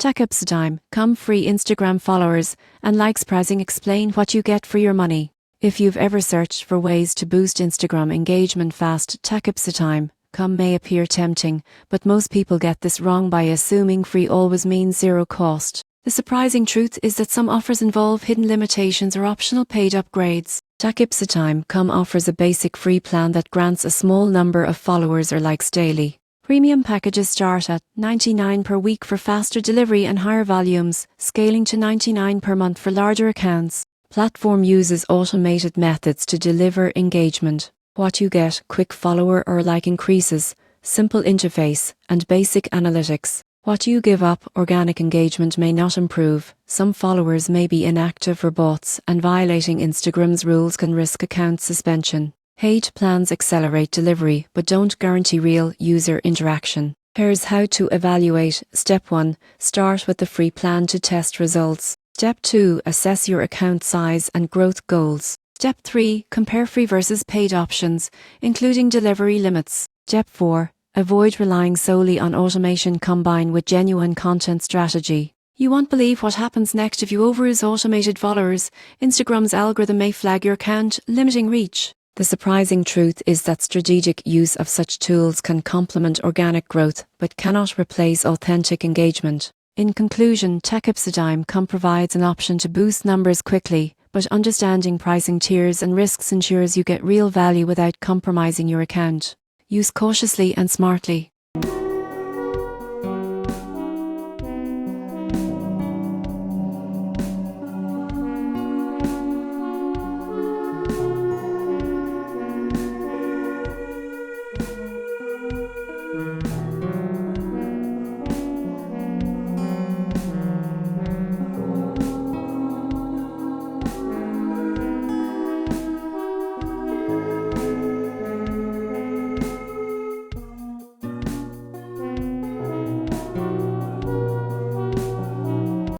Takipcitimecom free Instagram followers and likes pricing explain what you get for your money. If you've ever searched for ways to boost Instagram engagement fast, Takipcitimecom may appear tempting, but most people get this wrong by assuming free always means zero cost. The surprising truth is that some offers involve hidden limitations or optional paid upgrades. Takipcitimecom offers a basic free plan that grants a small number of followers or likes daily. Premium packages start at $99 per week for faster delivery and higher volumes, scaling to $99 per month for larger accounts. Platform uses automated methods to deliver engagement. What you get: quick follower or like increases, simple interface, and basic analytics. What you give up: organic engagement may not improve. Some followers may be inactive or bots, and violating Instagram's rules can risk account suspension. Paid plans accelerate delivery but don't guarantee real user interaction. Here's how to evaluate. Step 1. Start with the free plan to test results. Step 2. Assess your account size and growth goals. Step 3. Compare free versus paid options, including delivery limits. Step 4. Avoid relying solely on automation. Combine with genuine content strategy. You won't believe what happens next if you overuse automated followers. Instagram's algorithm may flag your account, limiting reach. The surprising truth is that strategic use of such tools can complement organic growth, but cannot replace authentic engagement. In conclusion, Takipcitimecom provides an option to boost numbers quickly, but understanding pricing tiers and risks ensures you get real value without compromising your account. Use cautiously and smartly.